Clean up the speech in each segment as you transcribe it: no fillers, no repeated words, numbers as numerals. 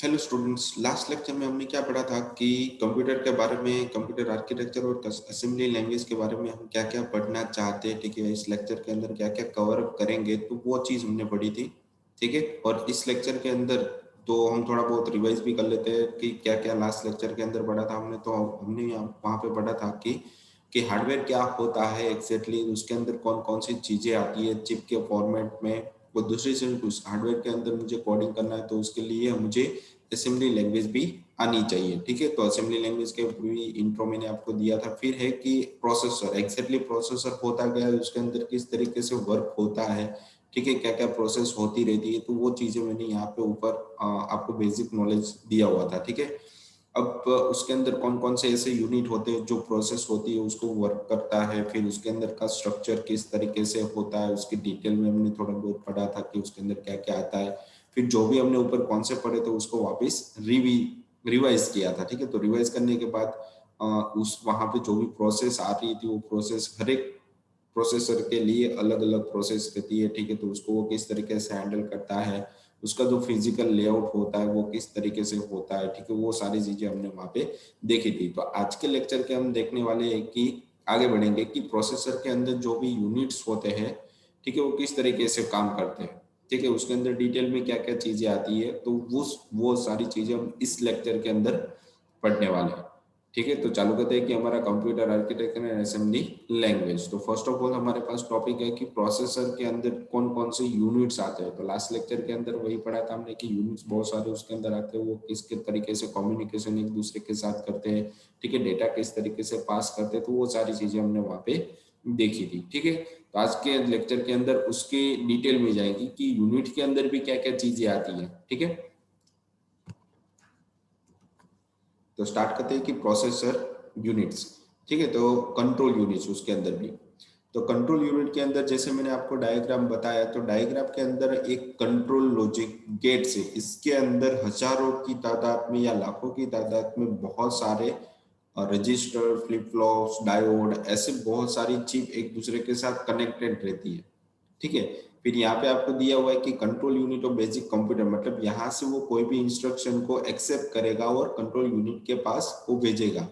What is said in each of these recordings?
Hello students, last lecture में हमने क्या पढ़ा था कि कंप्यूटर के बारे में, कंप्यूटर आर्किटेक्चर और असेंबली लैंग्वेज के बारे में हम क्या क्या पढ़ना चाहते हैं। ठीक है, इस लेक्चर के अंदर क्या क्या कवर अप करेंगे, तो वो चीज़ हमने पढ़ी थी। ठीक है, और इस लेक्चर के अंदर तो हम थोड़ा बहुत रिवाइज भी कर लेते हैं कि क्या क्या लास्ट लेक्चर के अंदर पढ़ा था हमने। तो हमने वहाँ पे पढ़ा था कि हार्डवेयर क्या होता है एग्जैक्टली, उसके अंदर कौन कौन सी चीज़ें आती है चिप के फॉर्मेट में। वो दूसरी चीज, उस हार्डवेयर के अंदर मुझे कोडिंग करना है तो उसके लिए मुझे असेंबली लैंग्वेज भी आनी चाहिए। ठीक है, तो असेंबली लैंग्वेज के पूरी इंट्रो मैंने आपको दिया था। फिर है कि प्रोसेसर, एग्जैक्टली प्रोसेसर होता क्या है, उसके अंदर किस तरीके से वर्क होता है। ठीक है, क्या क्या प्रोसेस होती रहती है, तो वो चीजें मैंने यहाँ पे ऊपर आपको बेसिक नॉलेज दिया हुआ था। ठीक है, अब उसके अंदर कौन कौन से ऐसे यूनिट होते हैं जो प्रोसेस होती है उसको वर्क करता है, फिर उसके अंदर का स्ट्रक्चर किस तरीके से होता है उसकी डिटेल में हमने थोड़ा बहुत पढ़ा था कि उसके अंदर क्या क्या आता है। फिर जो भी हमने ऊपर कॉन्सेप्ट पढ़े थे उसको वापस रिवाइज किया था। ठीक है, तो रिवाइज करने के बाद उस वहां पे जो भी प्रोसेस आ रही थी वो प्रोसेस हर एक प्रोसेसर के लिए अलग अलग प्रोसेस रहती है। ठीक है, तो उसको वो किस तरीके से हैंडल करता है, उसका जो फिजिकल लेआउट होता है वो किस तरीके से होता है। ठीक है, वो सारी चीजें हमने वहां पे देखी थी। तो आज के लेक्चर के हम देखने वाले हैं कि आगे बढ़ेंगे कि प्रोसेसर के अंदर जो भी यूनिट्स होते हैं, ठीक है, वो किस तरीके से काम करते हैं। ठीक है, उसके अंदर डिटेल में क्या क्या चीजें आती है, तो वो सारी चीजें हम इस लेक्चर के अंदर पढ़ने वाले हैं। ठीक है, तो चालू करते हैं कि हमारा computer architecture and assembly language. तो फर्स्ट ऑफ ऑल हमारे पास टॉपिक है कि प्रोसेसर के अंदर कौन कौन से यूनिट्स आते हैं। तो लास्ट लेक्चर के अंदर वही पढ़ा था हमने कि यूनिट्स बहुत सारे उसके अंदर आते हैं, वो किस तरीके से कम्युनिकेशन एक दूसरे के साथ करते हैं। ठीक है, डेटा किस तरीके से पास करते हैं, तो वो सारी चीजें हमने वहाँ पे देखी थी। ठीक है, तो आज के लेक्चर के अंदर उसके डिटेल में जाएगी कि यूनिट के अंदर भी क्या क्या चीजें आती है। ठीक है, तो स्टार्ट करते हैं कि प्रोसेसर यूनिट्स। ठीक है, तो कंट्रोल यूनिट्स उसके अंदर भी। तो कंट्रोल यूनिट के अंदर जैसे मैंने आपको डायग्राम बताया, तो डायग्राम के अंदर एक कंट्रोल लॉजिक गेट्स है। इसके अंदर हजारों की तादाद में या लाखों की तादाद में बहुत सारे रजिस्टर, फ्लिप फ्लॉप्स, डायोड, ऐसे बहुत सारी चिप एक दूसरे के साथ कनेक्टेड रहती है। ठीक है, फिर यहाँ पे आपको दिया हुआ है कि control unit of basic computer, मतलब यहाँ से वो कोई भी इंस्ट्रक्शन को एक्सेप्ट करेगा और कंट्रोल यूनिट के पास वो भेजेगा।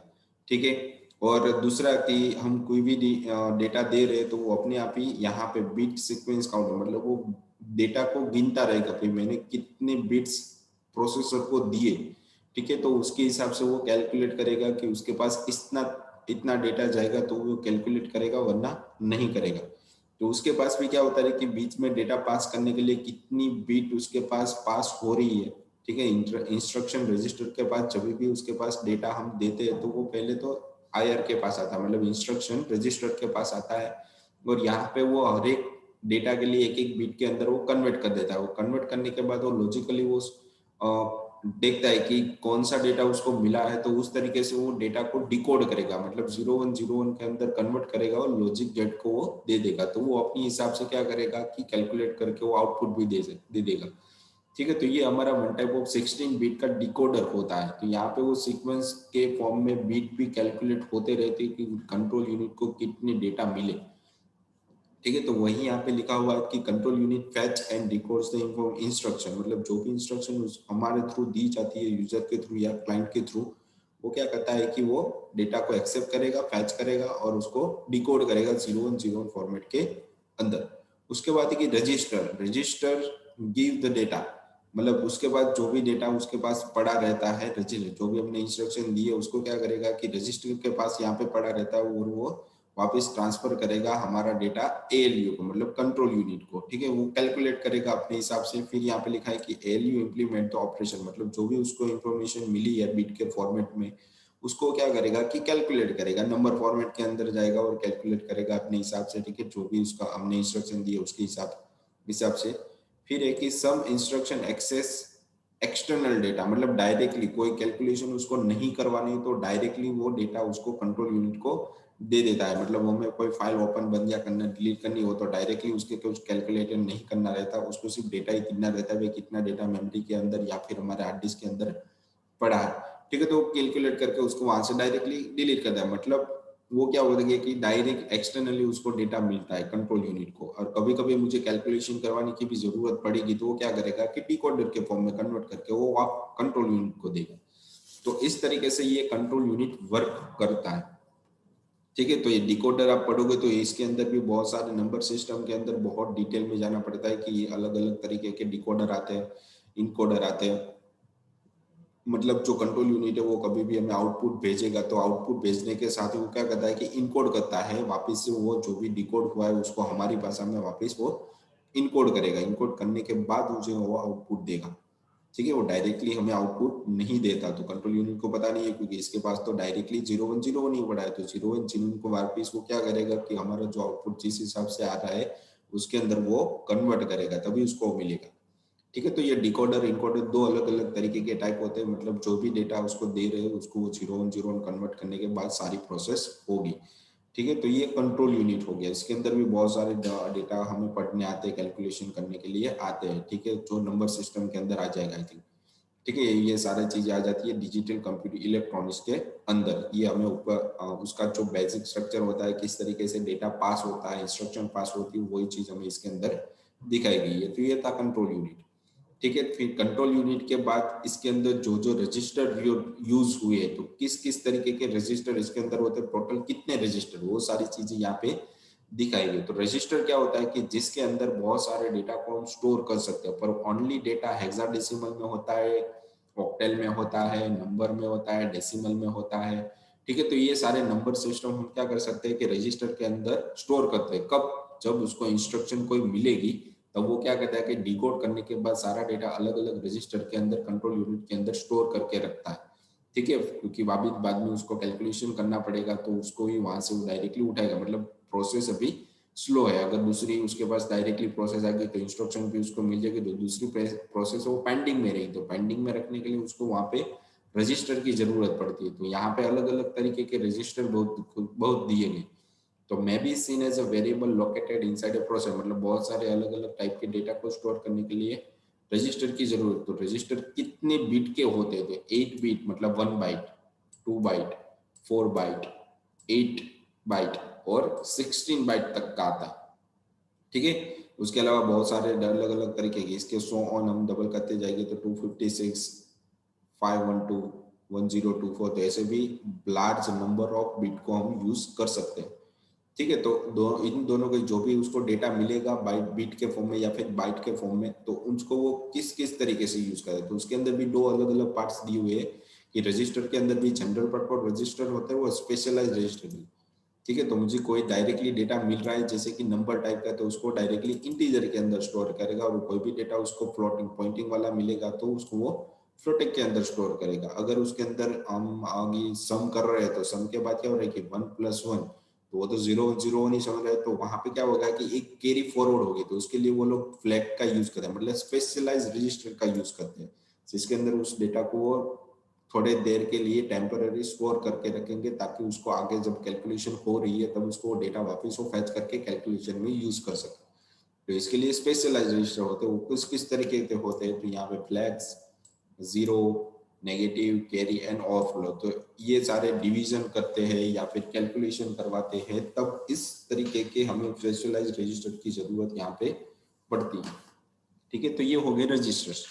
ठीक है, और दूसरा कि हम कोई भी डेटा दे रहे हैं तो वो अपने आप ही यहाँ पे बिट सीक्वेंस काउंटर, मतलब वो डेटा को गिनता रहेगा कि मैंने कितने बिट्स प्रोसेसर को दिए। ठीक है, तो उसके हिसाब से वो कैलकुलेट करेगा कि उसके पास इतना इतना डेटा जाएगा तो वो कैलकुलेट करेगा, वरना नहीं करेगा। तो उसके पास भी क्या होता है कि बीच में डेटा पास करने के लिए कितनी बीट उसके पास पास हो रही है। ठीक है, इंस्ट्रक्शन रजिस्टर के पास जब भी उसके पास डेटा हम देते हैं तो वो पहले तो आईआर के पास आता है, मतलब इंस्ट्रक्शन रजिस्टर के पास आता है, और यहाँ पे वो हर एक डेटा के लिए एक एक बीट के अंदर वो कन्वर्ट कर देता है। वो कन्वर्ट करने के बाद वो लॉजिकली वो देखता है कि कौन सा डेटा उसको मिला है, तो उस तरीके से वो डेटा को डिकोड करेगा, मतलब 0101 के अंदर कन्वर्ट करेगा और लॉजिक गेट को वो दे देगा। तो वो अपने हिसाब से क्या करेगा कि कैलकुलेट करके वो आउटपुट भी दे देगा। ठीक है, तो ये हमारा वन टाइप ऑफ 16 बीट का डिकोडर होता है। तो यहाँ पे वो सीक्वेंस के फॉर्म में बीट भी कैलकुलेट होते रहते हैं कि कंट्रोल यूनिट को कितने डेटा मिले। ठीक है, तो वही यहाँ पे लिखा हुआ है कि control unit fetch and डिकोड्स the instruction, मतलब जो भी इंस्ट्रक्शन हमारे थ्रू दी जाती है, यूजर के थ्रू या क्लाइंट के थ्रू, वो क्या करता है कि वो डेटा को एक्सेप्ट करेगा, फैच करेगा और उसको डिकोड करेगा 0101 फॉर्मेट के अंदर। उसके बाद है कि register, register give the data, मतलब उसके बाद जो भी डेटा उसके पास पड़ा रहता है, रजिस्टर जो भी हमने इंस्ट्रक्शन दी है उसको क्या करेगा कि रजिस्टर के पास यहाँ पे पड़ा रहता है और वो वापस ट्रांसफर करेगा हमारा डेटा एएलयू को, मतलब कंट्रोल यूनिट को। ठीक है, वो कैलकुलेट करेगा अपने हिसाब से। फिर यहाँ पे लिखा है कि एएलयू इम्प्लीमेंट द ऑपरेशन, मतलब जो भी उसको इंफॉर्मेशन मिली है बिट के फॉर्मेट में, उसको क्या करेगा कि कैलकुलेट करेगा, नंबर फॉर्मेट के अंदर जाएगा और कैलकुलेट करेगा अपने हिसाब से। ठीक है, जो भी उसका हमने इंस्ट्रक्शन दी है उसके हिसाब से। फिर है कि सम इंस्ट्रक्शन एक्सेस एक्सटर्नल डेटा, मतलब डायरेक्टली कोई कैलकुलेशन उसको नहीं करवानी तो डायरेक्टली वो डेटा उसको कंट्रोल यूनिट को दे देता है। मतलब हमें कोई फाइल ओपन बंद या करना डिलीट करनी हो तो डायरेक्टली उसके कुछ कैलकुलेटर नहीं करना रहता, उसको सिर्फ डेटा ही गिनना रहता है, कितना डेटा मेमोरी के अंदर या फिर हमारे हार्ड डिस्क के अंदर पड़ा है। ठीक है, तो कैलकुलेट करके उसको वहां से डायरेक्टली डिलीट करता है। मतलब वो क्या होता है कि डायरेक्ट एक्सटर्नली उसको डेटा मिलता है कंट्रोल यूनिट को, और कभी कभी मुझे कैलकुलेशन करवाने की भी जरूरत पड़ेगी तो वो क्या करेगा कि डिकोडर के फॉर्म में कन्वर्ट करके वो आप कंट्रोल यूनिट को देगा। तो इस तरीके से ये कंट्रोल यूनिट वर्क करता है। ठीक है, तो ये डिकोडर आप पढ़ोगे तो इसके अंदर भी बहुत सारे नंबर सिस्टम के अंदर बहुत डिटेल में जाना पड़ता है कि ये अलग अलग तरीके के डिकोडर आते हैं, इनकोडर आते हैं। मतलब जो कंट्रोल यूनिट है वो कभी भी हमें आउटपुट भेजेगा तो आउटपुट भेजने के साथ ही वो क्या करता है कि इनकोड करता है, वापस से वो जो भी डिकोड हुआ है उसको हमारी भाषा में वापस वो इनकोड करेगा। इनकोड करने के बाद मुझे वो आउटपुट देगा। ठीक है, वो डायरेक्टली हमें आउटपुट नहीं देता, तो कंट्रोल यूनिट को पता नहीं है क्योंकि इसके पास तो डायरेक्टली 0101 नहीं पड़ा है, तो 0101 को वापस वो क्या करेगा कि हमारा जो आउटपुट जिस हिसाब से आ रहा है उसके अंदर वो कन्वर्ट करेगा, तभी उसको मिलेगा। ठीक है, तो ये डिकोडर इनकोडर दो अलग अलग तरीके के टाइप होते हैं, मतलब जो भी डेटा उसको दे रहे हैं उसको वो 0101 कन्वर्ट करने के बाद सारी प्रोसेस होगी। ठीक है, तो ये कंट्रोल यूनिट हो गया। इसके अंदर भी बहुत सारे डेटा हमें पढ़ने आते हैं, कैलकुलेशन करने के लिए आते हैं। ठीक है, जो नंबर सिस्टम के अंदर आ जाएगा आई थिंक। ठीक है, ये सारी चीजें आ जाती है डिजिटल कंप्यूटर इलेक्ट्रॉनिक्स के अंदर। ये हमें ऊपर उसका जो बेसिक स्ट्रक्चर होता है, किस तरीके से डेटा पास होता है, इंस्ट्रक्शन पास होती है, वही चीज हमें इसके अंदर दिखाई गई है। तो ये था कंट्रोल यूनिट। ठीक है, फिर कंट्रोल यूनिट के बाद इसके अंदर जो जो रजिस्टर यूज हुए, तो किस किस तरीके के रजिस्टर इसके अंदर होते हैं, टोटल कितने रजिस्टर, वो सारी चीजें यहाँ पे दिखाई गई। तो रजिस्टर क्या होता है कि जिसके अंदर बहुत सारे डेटा को हम स्टोर कर सकते हैं, पर ओनली डेटा हेक्साडेसिमल में होता है, ऑक्टेल में होता है, नंबर में होता है, डेसिमल में होता है। ठीक है, तो ये सारे नंबर सिस्टम हम क्या कर सकते हैं कि रजिस्टर के अंदर स्टोर करते हैं। कब? जब उसको इंस्ट्रक्शन कोई मिलेगी तब वो क्या करता है कि डिकोड करने के बाद सारा डेटा अलग अलग रजिस्टर के अंदर कंट्रोल यूनिट के अंदर स्टोर करके रखता है। ठीक है, क्योंकि बाद में उसको कैलकुलेशन करना पड़ेगा तो उसको ही वहां से वो डायरेक्टली उठाएगा। मतलब प्रोसेस अभी स्लो है, अगर दूसरी उसके पास डायरेक्टली प्रोसेस आ गई तो इंस्ट्रक्शन भी उसको मिल जाएगी, तो दूसरी प्रोसेस वो पेंडिंग में रहेगी, तो पेंडिंग में रखने के लिए उसको वहां पे रजिस्टर की जरूरत पड़ती है। तो यहाँ पे अलग अलग तरीके के रजिस्टर बहुत बहुत दिए गए। तो may be seen as a variable located inside a process, मतलब बहुत सारे अलग अलग टाइप के डेटा को स्टोर करने के लिए रजिस्टर की जरूरत। तो रजिस्टर कितने बीट के होते हैं? तो 8 बीट मतलब 1 बाइट, 2 बाइट, 4 बाइट, 8 बाइट और 16 बाइट तक का आता है। ठीक है, उसके अलावा बहुत सारे अलग अलग तरीके के इसके सो ऑन हम डबल करते जाएंगे तो 256, 512, 1024, तो ऐसे भी लार्ज नंबर ऑफ बिट को हम यूज कर सकते हैं। ठीक है, तो इन दोनों के जो भी उसको डेटा मिलेगा बाइट बीट के फॉर्म में या फिर बाइट के फॉर्म में, तो उसको वो किस किस तरीके से यूज करे। तो उसके अंदर भी दो अलग अलग पार्ट्स दिए हुए हैं कि रजिस्टर के अंदर भी जनरल पर्पज रजिस्टर होता है, वो स्पेशलाइज रजिस्टर भी। ठीक है, तो मुझे कोई डायरेक्टली डेटा मिल रहा है जैसे कि नंबर टाइप का, तो उसको डायरेक्टली इंटीजर के अंदर स्टोर करेगा, और कोई भी डेटा उसको फ्लोटिंग पॉइंटिंग वाला मिलेगा तो उसको वो फ्लोटिंग के अंदर स्टोर करेगा। अगर उसके अंदर हम आगे सम कर रहे हैं तो सम के बाद क्या हो रहा है कि 1+1, तो वो तो 0 0 नहीं समझ रहे, तो वहां पे क्या होगा कि एक कैरी फॉरवर्ड होगी, तो उसके लिए वो लोग फ्लैग का यूज करते हैं, मतलब स्पेशलाइज रजिस्टर का यूज करते हैं, जिसके अंदर उस डेटा को वो थोड़े देर के लिए टेम्पररी स्टोर करके रखेंगे, ताकि उसको आगे जब कैलकुलेशन हो रही है तब उसको डेटा वापस वो फैच करके कैलकुलेशन में यूज कर सके। तो इसके लिए स्पेशलाइज रजिस्टर होते हैं। वो किस तरीके के होते हैं? तो यहाँ पे flags, zero, negative, carry and overflow, तो ये सारे डिवीजन करते हैं या फिर कैलकुलेशन करवाते हैं, तब इस तरीके के हमें स्पेशलाइज रजिस्टर की जरूरत यहाँ पे पड़ती है। ठीक है, तो ये हो गए रजिस्टर्स।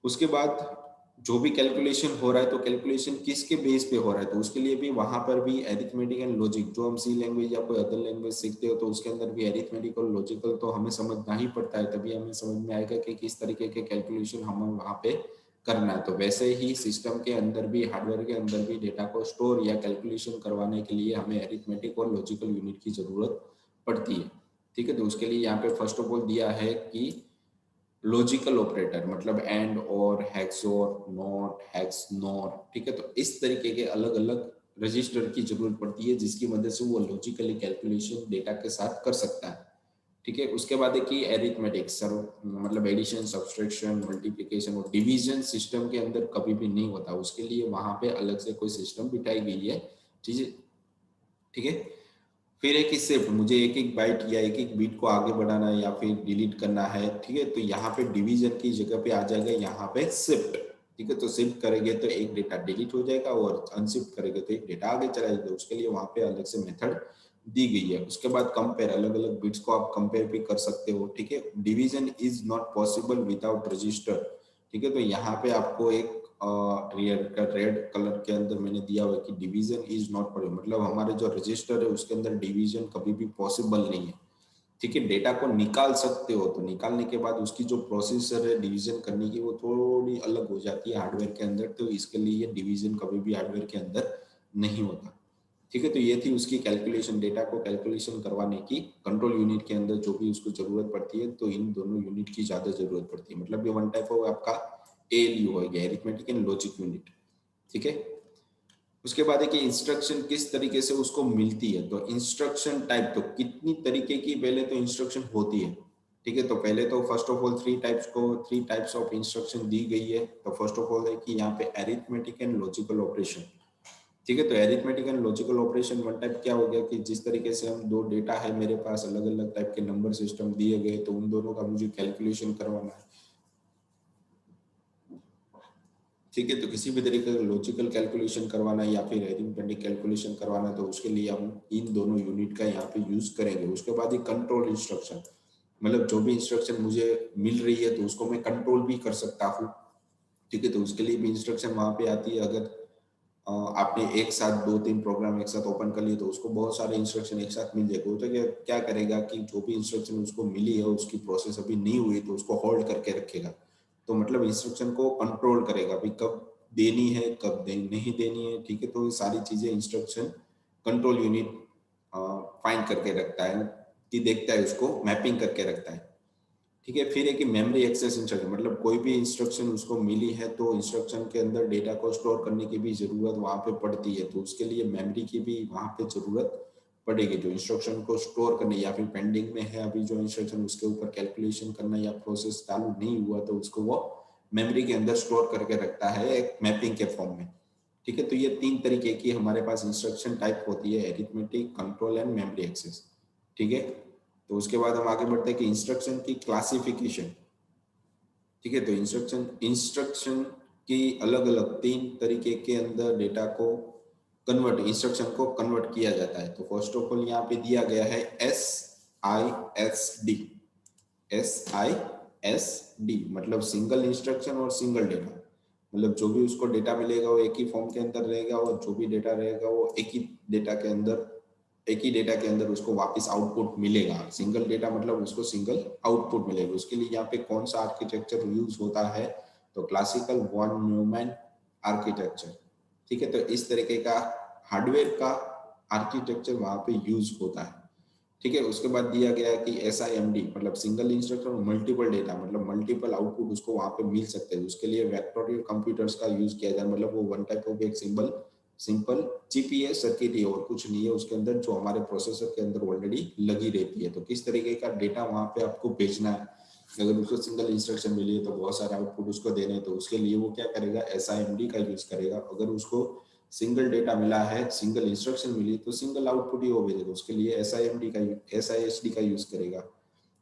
उसके बाद जो भी कैलकुलेशन हो रहा है, तो कैलकुलेशन किसके बेस पे हो रहा है, तो उसके लिए भी वहां पर भी एरिथमेटिक एंड लॉजिक, जो हम सी लैंग्वेज या कोई अदर लैंग्वेज सीखते हो तो उसके अंदर भी एरिथमेटिक और लॉजिकल तो हमें समझना ही पड़ता है, तभी हमें समझ में आएगा कि किस तरीके के कैलकुलेशन हमें वहां पे करना है। तो वैसे ही सिस्टम के अंदर भी, हार्डवेयर के अंदर भी डेटा को स्टोर या कैलकुलेशन करवाने के लिए हमें एरिथमेटिक और लॉजिकल यूनिट की जरूरत पड़ती है। ठीक है, तो उसके लिए यहाँ पे फर्स्ट ऑफ ऑल दिया है कि लॉजिकल ऑपरेटर, मतलब एंड, और हेक्सोर, नॉट, हेक्स, नॉर। ठीक है, तो इस तरीके के अलग अलग रजिस्टर की जरूरत पड़ती है जिसकी मदद से वो लॉजिकली कैलकुलेशन डेटा के साथ कर सकता है। ठीक है, उसके बाद है कि एरिथमेटिक, मतलब एडिशन, सब्सट्रैक्शन, मल्टीप्लिकेशन और डिवीजन सिस्टम के अंदर कभी भी नहीं होता, उसके लिए वहां पे अलग से कोई सिस्टम बिठाई गई है। ठीक है, ठीक है। फिर है कि शिफ्ट, मुझे एक एक बाइट या एक एक बीट को आगे बढ़ाना है या फिर डिलीट करना है। ठीक है, तो यहाँ पे डिवीजन की जगह पे आ जाएगा यहाँ पे शिफ्ट। ठीक है, तो शिफ्ट करेंगे तो एक डेटा डिलीट हो जाएगा और अनशिफ्ट करेंगे तो एक डेटा आगे चला जाएगा। उसके लिए वहां पे अलग से मेथड दी गई है। उसके बाद कंपेयर, अलग अलग बिट्स को आप कंपेयर भी कर सकते हो। ठीक है, division is not possible without register. ठीक है, तो यहाँ पे आपको एक रेड कलर के अंदर मैंने दिया हुआ है कि डिवीजन इज नॉट पॉसिबल, मतलब हमारे जो रजिस्टर है उसके अंदर डिवीजन कभी भी पॉसिबल नहीं है। ठीक है, डेटा को निकाल सकते हो, तो निकालने के बाद उसकी जो प्रोसेसर है डिवीजन करने की वो थोड़ी अलग हो जाती है हार्डवेयर के अंदर, तो इसके लिए ये डिवीजन कभी भी हार्डवेयर के अंदर नहीं होता। ठीक है, तो ये थी उसकी कैलकुलेशन, डेटा को कैलकुलेशन करवाने की कंट्रोल यूनिट के अंदर जो भी उसको जरूरत पड़ती है, तो इन दोनों यूनिट की ज्यादा जरूरत पड़ती है। मतलब ये वन टाइप ऑफ आपका एएलयू हो गया, अरिथमेटिक एंड लॉजिक यूनिट। ठीक है, उसके बाद है कि इंस्ट्रक्शन किस तरीके से उसको मिलती है, तो इंस्ट्रक्शन टाइप, तो कितनी तरीके की पहले तो इंस्ट्रक्शन होती है। ठीक है, तो पहले तो first of all three types of instruction दी गई है। तो फर्स्ट ऑफ ऑल है कि यहाँ पे अरिथमेटिक एंड लॉजिकल ऑपरेशन। ठीक है, तो arithmetic and logical operation one type क्या हो गया कि जिस तरीके से हम दो डेटा है मेरे पास, अलग अलग टाइप के नंबर सिस्टम दिए गए, तो उन दोनों का मुझे कैलकुलेशन करवाना है। ठीक है, तो किसी भी तरीके का लॉजिकल कैलकुलेशन करवाना या फिर अरिथमेटिक कैलकुलेशन करवाना, तो उसके लिए हम इन दोनों यूनिट का यहाँ पे यूज करेंगे। उसके बाद ये कंट्रोल इंस्ट्रक्शन, मतलब जो भी इंस्ट्रक्शन मुझे मिल रही है तो उसको मैं कंट्रोल भी कर सकता हूँ। ठीक है, तो उसके लिए भी इंस्ट्रक्शन वहां पे आती है। अगर आपने एक साथ दो तीन प्रोग्राम एक साथ ओपन कर लिए तो उसको बहुत सारे इंस्ट्रक्शन एक साथ मिल जाएगा। तो क्या करेगा कि जो भी इंस्ट्रक्शन उसको मिली है उसकी प्रोसेस अभी नहीं हुई तो उसको होल्ड करके रखेगा। तो मतलब इंस्ट्रक्शन को कंट्रोल करेगा, भाई कब देनी है कब नहीं देनी है। ठीक है, तो ये सारी चीजें इंस्ट्रक्शन कंट्रोल यूनिट फाइंड करके रखता है, कि देखता है, उसको मैपिंग करके रखता है। ठीक है, फिर है कि मेमोरी एक्सेस इंस्ट्रक्शन, मतलब कोई भी इंस्ट्रक्शन उसको मिली है तो इंस्ट्रक्शन के अंदर डेटा को स्टोर करने की भी जरूरत वहां पे पड़ती है, तो उसके लिए मेमोरी की भी वहां पे जरूरत पड़ेगी। जो इंस्ट्रक्शन को स्टोर करने या फिर पेंडिंग में है अभी जो इंस्ट्रक्शन, उसके ऊपर कैलकुलेशन करना या प्रोसेस चालू नहीं हुआ, तो उसको वो मेमोरी के अंदर स्टोर करके रखता है एक मैपिंग के फॉर्म में। ठीक है, तो ये तीन तरीके की हमारे पास इंस्ट्रक्शन टाइप होती है, arithmetic, control and memory access. ठीक है, तो उसके बाद हम आगे बढ़ते हैं कि इंस्ट्रक्शन की क्लासिफिकेशन। ठीक है, तो इंस्ट्रक्शन की अलग अलग तीन तरीके के अंदर डेटा को इंस्ट्रक्शन को कन्वर्ट किया जाता है। तो फर्स्ट ऑफ ऑल यहाँ पे दिया गया है SISD। SISD मतलब सिंगल इंस्ट्रक्शन और सिंगल डेटा, मतलब जो भी उसको डेटा मिलेगा वो एक ही फॉर्म के अंदर रहेगा और जो भी डेटा रहेगा वो एक ही डेटा के अंदर उसको वापस आउटपुट मिलेगा। सिंगल डेटा मतलब उसको सिंगल आउटपुट मिलेगा। उसके लिए यहाँ पे कौन सा आर्किटेक्चर यूज होता है, तो क्लासिकल वॉन न्यूमैन आर्किटेक्चर। ठीक है, तो इस तरीके का हार्डवेयर का आर्किटेक्चर वहां पे यूज होता है। ठीक है, उसके बाद दिया गया है कि SIMD मतलब सिंगल इंस्ट्रक्शन और मल्टीपल डेटा, मतलब मल्टीपल आउटपुट उसको वहां पे मिल सकते हैं। उसके लिए वेक्टोरियल कंप्यूटर्स का यूज किया जाए, मतलब वो वन टाइप ऑफ एक सिंपल जीपीएस सर्किट है और कुछ नहीं है उसके अंदर, जो हमारे प्रोसेसर के अंदर ऑलरेडी लगी रहती है। तो किस तरीके का डेटा वहां पे आपको भेजना है, अगर उसको सिंगल इंस्ट्रक्शन मिली है तो बहुत सारे आउटपुट उसको देने हैं, तो उसके लिए वो क्या करेगा, SIMD का यूज करेगा। अगर उसको सिंगल डेटा मिला है, सिंगल इंस्ट्रक्शन मिली तो सिंगल आउटपुट ही वो भेजेगा, उसके लिए SISD का यूज करेगा।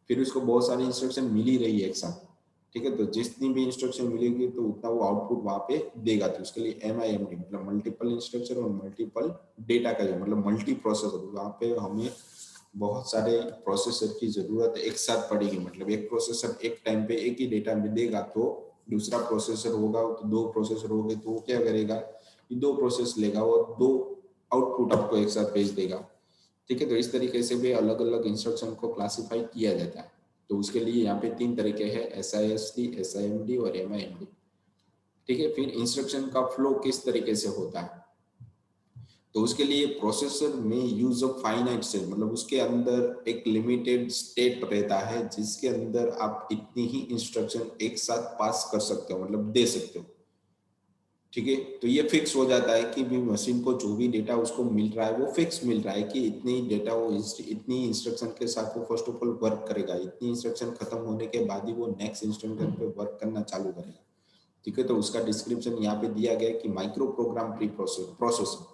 फिर उसको बहुत सारी इंस्ट्रक्शन मिल ही रही है एक साथ। ठीक है, तो जितनी भी इंस्ट्रक्शन मिलेगी तो उतना वो आउटपुट वहां पे देगा। तो उसके लिए MIMD मतलब मल्टीपल इंस्ट्रक्शन और मल्टीपल डेटा का, मतलब मल्टी प्रोसेसर, वहां पे हमें बहुत सारे प्रोसेसर की जरूरत एक साथ पड़ेगी। मतलब एक प्रोसेसर एक टाइम पे एक ही डेटा में देगा, तो दूसरा प्रोसेसर होगा तो दो प्रोसेसर हो गए, तो वो क्या करेगा, दो प्रोसेस लेगा और दो आउटपुट आपको एक साथ भेज देगा। ठीक है, तो इस तरीके से भी अलग अलग इंस्ट्रक्शन को क्लासिफाई किया जाता है। तो उसके लिए यहाँ पे तीन तरीके हैं, SISD, SIMD और MIMD। ठीक है, फिर इंस्ट्रक्शन का फ्लो किस तरीके से होता है, तो उसके लिए प्रोसेसर में यूज ऑफ फाइनाइट सेल, मतलब उसके अंदर एक लिमिटेड स्टेट रहता है जिसके अंदर आप इतनी ही इंस्ट्रक्शन एक साथ पास कर सकते हो, मतलब दे सकते हो। ठीक है, तो ये फिक्स हो जाता है कि भी मशीन को जो भी डेटा उसको मिल रहा है वो फिक्स मिल रहा है कि इतनी डेटा वो इतनी इंस्ट्रक्शन के साथ वो फर्स्ट ऑफ ऑल वर्क करेगा, इतनी इंस्ट्रक्शन खत्म होने के बाद ही वो नेक्स्ट इंस्ट्रक्शन पे वर्क करना चालू करेगा। ठीक है, तो उसका डिस्क्रिप्शन यहाँ पे दिया गया है कि माइक्रो प्रोग्राम प्रोसेसर।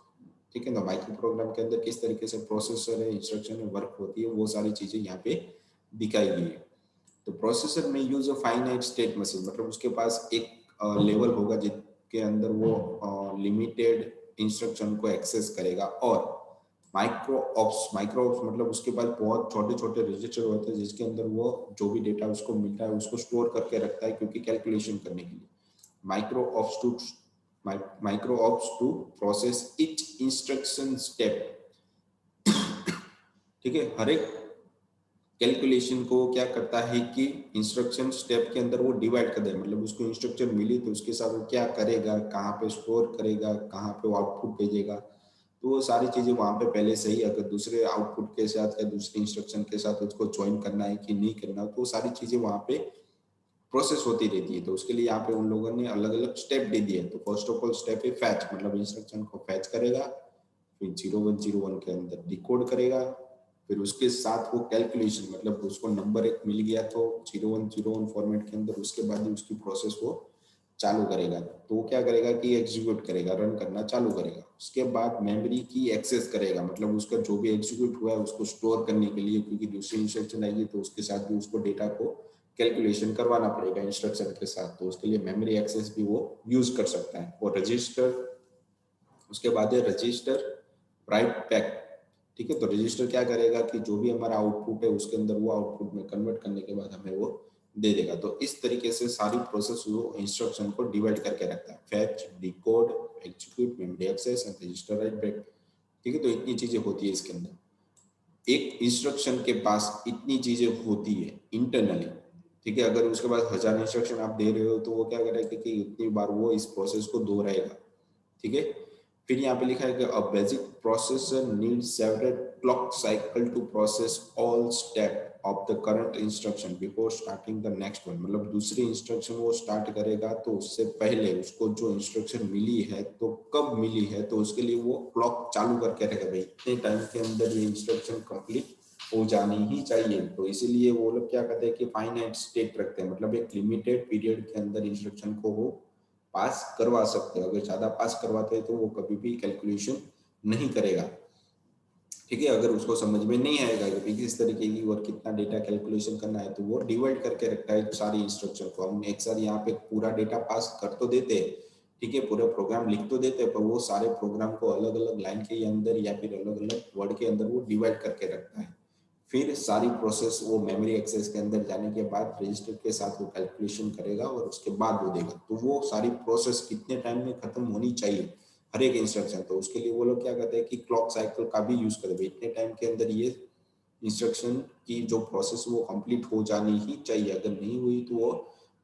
ठीक है, तो माइक्रो प्रोग्राम के अंदर किस तरीके से प्रोसेसर है, इंस्ट्रक्शन में वर्क होती है, वो सारी चीजें यहाँ पे दिखाई गई है। तो प्रोसेसर में use of finite state machine, मतलब उसके पास एक लेवल होगा जिसके अंदर वो लिमिटेड इंस्ट्रक्शन को एक्सेस करेगा। और माइक्रो ऑप्स मतलब उसके पास बहुत छोटे छोटे रजिस्टर होते हैं जिसके अंदर वो जो भी डेटा उसको मिलता है उसको स्टोर करके रखता है, क्योंकि कैलकुलेशन करने के लिए। Micro ops to process each instruction step, ठीक है। हर एक कैलकुलेशन को क्या करता है कि इंस्ट्रक्शन स्टेप के अंदर वो डिवाइड कर दे, मतलब उसको इंस्ट्रक्शन मिली तो उसके साथ वो क्या करेगा, कहाँ पे स्टोर करेगा, कहाँ पे वो आउटपुट भेजेगा, तो वो सारी चीजें वहां पे पहले से ही, अगर दूसरे आउटपुट के साथ या दूसरे इंस्ट्रक्शन के साथ उसको ज्वाइन करना है कि नहीं करना, तो वो सारी चीजें वहां पे प्रोसेस होती रहती है। तो उसके लिए यहाँ पे उन लोगों ने अलग अलग स्टेप दे दिए। तो फर्स्ट ऑफ ऑल स्टेप है फैच, मतलब इंस्ट्रक्शन को फैच करेगा, फिर 0101 के अंदर डिकोड करेगा, फिर उसके साथ वो कैलकुलेशन, मतलब उसको नंबर एक मिल गया तो 0101 फॉर्मेट के अंदर, उसके बाद ही उसकी प्रोसेस वो चालू करेगा। तो वो क्या करेगा कि एग्जीक्यूट करेगा, रन करना चालू करेगा। उसके बाद मेमोरी की एक्सेस करेगा, मतलब उसका जो भी एग्जीक्यूट हुआ है उसको स्टोर करने के लिए, क्योंकि दूसरी इंस्ट्रक्शन आएगी तो उसके साथ भी उसको डेटा को कैलकुलेशन करवाना पड़ेगा इंस्ट्रक्शन के साथ, तो उसके लिए मेमोरी एक्सेस भी वो यूज कर सकता है। और रजिस्टर, उसके बाद है रजिस्टर राइट बैक, ठीक है। तो रजिस्टर क्या करेगा कि जो भी हमारा आउटपुट है उसके अंदर वो आउटपुट में कन्वर्ट करने के बाद हमें वो दे देगा। तो इस तरीके से सारी प्रोसेस वो इंस्ट्रक्शन को डिवाइड करके रखता है, fetch, decode, execute, memory access and register write back, ठीक है। तो इतनी चीजें होती है इसके अंदर। एक इंस्ट्रक्शन के पास इतनी चीजें होती है इंटरनली, ठीक है। अगर उसके पास 1000 इंस्ट्रक्शन आप दे रहे हो तो वो क्या करेगा कि उतनी बार वो इस प्रोसेस को दोहराएगा, ठीक है। फिर यहाँ पे लिखा है कि a basic processor needs several clock cycle to process all step of the current instruction before starting the next one, मतलब दूसरी इंस्ट्रक्शन वो स्टार्ट करेगा तो उससे पहले उसको जो इंस्ट्रक्शन मिली है तो कब मिली है, तो उसके लिए वो क्लॉक चालू करके रखेगा, भाई इतने टाइम के अंदर ये इंस्ट्रक्शन कंप्लीट हो जानी ही चाहिए। तो इसीलिए वो लोग क्या करते हैं कि फाइनाइट स्टेट रखते हैं, मतलब एक लिमिटेड पीरियड के अंदर इंस्ट्रक्शन को वो पास करवा सकते हैं। अगर ज्यादा पास करवाते हैं तो वो कभी भी कैलकुलेशन नहीं करेगा, ठीक है। अगर उसको समझ में नहीं आएगा कि किस तरीके की और कितना डेटा कैलकुलेशन करना है, तो वो डिवाइड करके रखता है सारी इंस्ट्रक्शन को। हम एक साथ यहाँ पे पूरा डेटा पास कर तो देते हैं, ठीक है, पूरा प्रोग्राम लिख तो देते हैं, पर वो सारे प्रोग्राम को अलग अलग लाइन के अंदर या फिर अलग अलग वर्ड के अंदर वो डिवाइड करके रखता है। फिर सारी प्रोसेस वो मेमोरी एक्सेस के अंदर जाने के बाद रजिस्टर के साथ वो कैलकुलेशन करेगा और उसके बाद वो देगा। तो वो सारी प्रोसेस कितने टाइम में खत्म होनी चाहिए हर एक इंस्ट्रक्शन, तो उसके लिए वो लोग क्या करते हैं कि क्लॉक साइकिल का भी यूज करते हैं। इतने टाइम के अंदर ये इंस्ट्रक्शन की जो प्रोसेस वो कंप्लीट हो जानी ही चाहिए, अगर नहीं हुई तो वो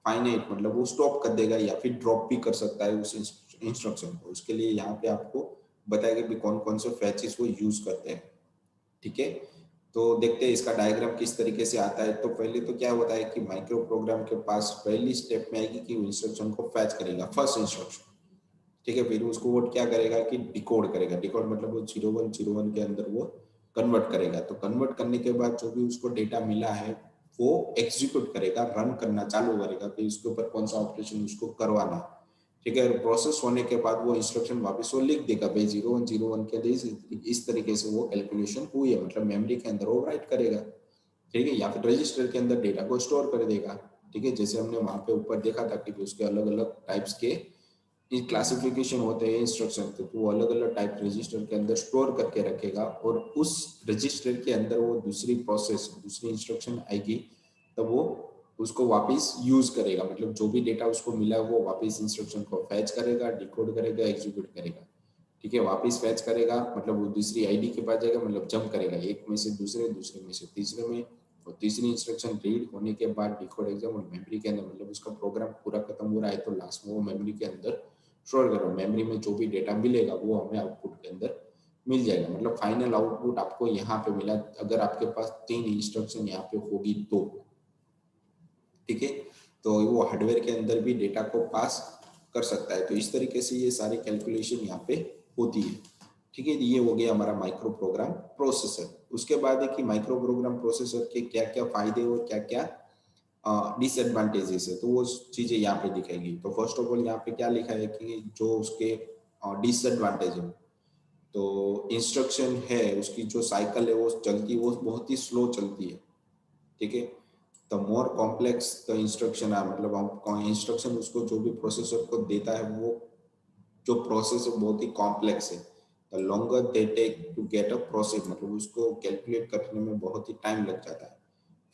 फाइनाइट, मतलब वो स्टॉप कर देगा या फिर ड्रॉप भी कर सकता है उस इंस्ट्रक्शन को। उसके लिए यहाँ पे आपको बताएगा कि कौन कौन से फैचेस वो यूज करते हैं, ठीक है। तो देखते हैं इसका डायग्राम किस तरीके से आता है। तो पहले तो क्या होता है कि माइक्रो प्रोग्राम के पास पहली स्टेप में आएगी कि इंस्ट्रक्शन को फैच करेगा, फर्स्ट इंस्ट्रक्शन, ठीक है। फिर उसको वो क्या करेगा कि डिकोड करेगा, डिकोड मतलब वो 0101 के अंदर वो कन्वर्ट करेगा। तो कन्वर्ट करने के बाद जो भी उसको डेटा मिला है वो एग्जीक्यूट करेगा, रन करना चालू करेगा, फिर उसके ऊपर कौन सा ऑपरेशन उसको करवाना है, ठीक है। प्रोसेस होने के बाद वो इंस्ट्रक्शन वापस वो लिख देगा, भाई 0101 के लिए इस तरीके से वो कैलकुलेशन हुई है, मतलब मेमोरी के अंदर वो राइट करेगा, ठीक है, या फिर रजिस्टर के अंदर डेटा को स्टोर कर देगा, ठीक है। जैसे हमने वहां पे ऊपर देखा था कि उसके अलग अलग टाइप्स के क्लासिफिकेशन होते हैं इंस्ट्रक्शन, तो वो अलग अलग टाइप रजिस्टर के अंदर स्टोर करके रखेगा, और उस रजिस्टर के अंदर वो दूसरी प्रोसेस दूसरी इंस्ट्रक्शन आएगी तब वो उसको वापस यूज करेगा, मतलब जो भी डेटा उसको मिला वो वापस इंस्ट्रक्शन को फैच करेगा, डिकोड करेगा, एग्जीक्यूट करेगा, ठीक है। वापस फैच करेगा मतलब वो दूसरी आईडी के पास जाएगा, मतलब जंप करेगा एक में से दूसरे, दूसरे में से तीसरे में, और तीसरी इंस्ट्रक्शन रीड होने के बाद डिकोड एग्जाम और मेमोरी के अंदर, मतलब उसका प्रोग्राम पूरा खत्म हो रहा है तो लास्ट में वो मेमोरी के अंदर स्टोर करो। मेमोरी में जो भी डेटा मिलेगा वो हमें आउटपुट के अंदर मिल जाएगा, मतलब फाइनल आउटपुट आपको यहाँ पे मिला अगर आपके पास 3 इंस्ट्रक्शन यहाँ पे होगी तो, ठीक है। तो वो हार्डवेयर के अंदर भी डेटा को पास कर सकता है। तो इस तरीके से ये सारी कैलकुलेशन यहाँ पे होती है, ठीक है। ये हो गया हमारा माइक्रो प्रोग्राम प्रोसेसर। उसके बाद है कि माइक्रो प्रोग्राम प्रोसेसर के क्या क्या फायदे और क्या क्या डिसएडवांटेजेस है, तो वो चीजें यहाँ पे दिखाएगी। तो फर्स्ट ऑफ ऑल यहाँ पे क्या लिखा है कि जो उसके डिसएडवांटेज है, तो इंस्ट्रक्शन है उसकी जो साइकिल है वो चलती वो बहुत ही स्लो चलती है, ठीक है। The more complex the instruction are, मतलब हम इंस्ट्रक्शन उसको जो भी प्रोसेसर को देता है वो जो प्रोसेस है बहुत ही कॉम्प्लेक्स है, the longer they take to get a process, मतलब उसको कैलकुलेट करने में बहुत ही टाइम लग जाता है।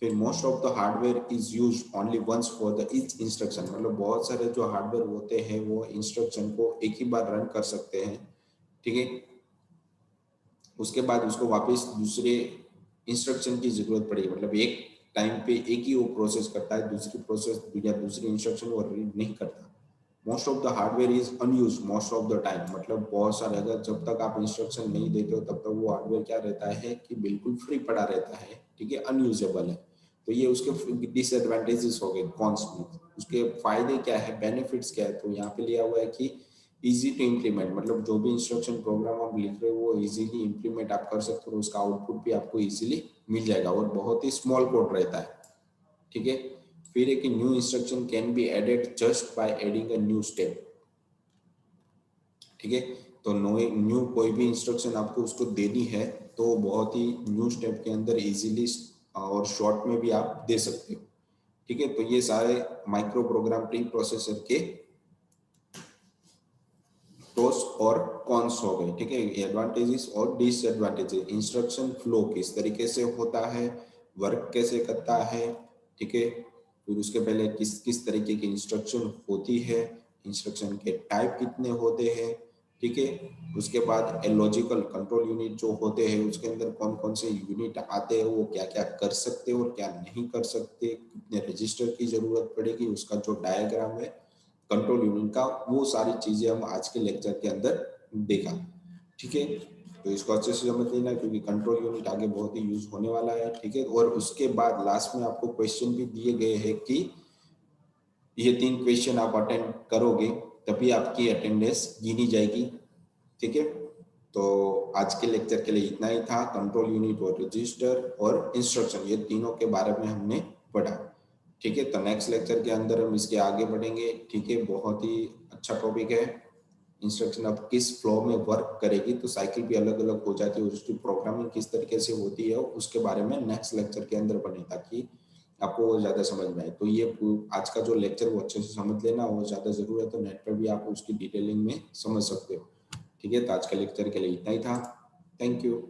फिर most of the hardware is use only once for the each instruction, मतलब बहुत सारे जो हार्डवेयर होते हैं वो इंस्ट्रक्शन को एक ही बार रन कर सकते हैं, ठीक है। उसके बाद उसको वापस दूसरे इंस्ट्रक्शन की जरूरत पड़ेगी, मतलब एक टाइम पे एक ही वो प्रोसेस करता है, दूसरी प्रोसेस या दूसरी इंस्ट्रक्शन वो रीड नहीं करता। Most of the hardware is unused most of the time, मतलब बहुत सारे अगर जब तक आप इंस्ट्रक्शन नहीं देते हो तब तक वो हार्डवेयर क्या रहता है कि बिल्कुल फ्री पड़ा रहता है, ठीक है, अनयूजेबल है। तो ये उसके डिसएडवांटेजेस हो गए, कॉन्स में। उसके फायदे क्या है, बेनिफिट्स क्या है, तो यहाँ पे लिया हुआ है कि इजी टू इम्प्लीमेंट, मतलब जो भी इंस्ट्रक्शन प्रोग्राम आप लिख रहे हो वो इजीली इम्प्लीमेंट आप कर सकते हो, उसका आउटपुट भी आपको इजीली मिल जाएगा, और बहुत ही स्मॉल कोड रहता है, ठीक है। फिर एक new instruction can be added just by adding a new step, ठीक है। तो न्यू कोई भी इंस्ट्रक्शन आपको उसको देनी है तो बहुत ही न्यू स्टेप के अंदर इजीली और शॉर्ट में भी आप दे सकते हो, ठीक है। तो ये सारे माइक्रो प्रोग्राम प्री प्रोसेसर के प्रोस और कॉन्स हो गए, ठीक है, एडवांटेजेस और डिसएडवांटेजेस। इंस्ट्रक्शन फ्लो किस तरीके से होता है, वर्क कैसे करता है, ठीक है। फिर उसके पहले किस किस तरीके की इंस्ट्रक्शन होती है, इंस्ट्रक्शन के टाइप कितने होते हैं, ठीक है। उसके बाद लॉजिकल कंट्रोल यूनिट जो होते हैं उसके अंदर कौन कौन से यूनिट आते हैं, वो क्या क्या कर सकते और क्या नहीं कर सकते, कितने रजिस्टर की जरूरत पड़ेगी, उसका जो डायग्राम है कंट्रोल यूनिट का, वो सारी चीजें हम आज के लेक्चर के अंदर देखा, ठीक है। तो इसको अच्छे से समझ लेना क्योंकि कंट्रोल यूनिट आगे बहुत ही यूज होने वाला है, ठीक है। और उसके बाद लास्ट में आपको क्वेश्चन भी दिए गए हैं कि ये 3 क्वेश्चन आप अटेंड करोगे तभी आपकी अटेंडेंस गिनी जाएगी, ठीक है। तो आज के लेक्चर के लिए इतना ही था, कंट्रोल यूनिट और रजिस्टर और इंस्ट्रक्शन ये तीनों के बारे में हमने पढ़ा, ठीक है। तो नेक्स्ट लेक्चर के अंदर हम इसके आगे बढ़ेंगे, ठीक है। बहुत ही अच्छा टॉपिक है, इंस्ट्रक्शन अब किस फ्लो में वर्क करेगी, तो साइकिल भी अलग अलग हो जाती है, उसकी प्रोग्रामिंग किस तरीके से होती है उसके बारे में नेक्स्ट लेक्चर के अंदर पढ़े ताकि आपको वो ज्यादा समझ में आए। तो ये आज का जो लेक्चर वो अच्छे से समझ लेना, वो ज्यादा जरूरत है तो नेट पर भी आप उसकी डिटेलिंग में समझ सकते हो, ठीक है। तो आज के लेक्चर के लिए इतना ही था, थैंक यू।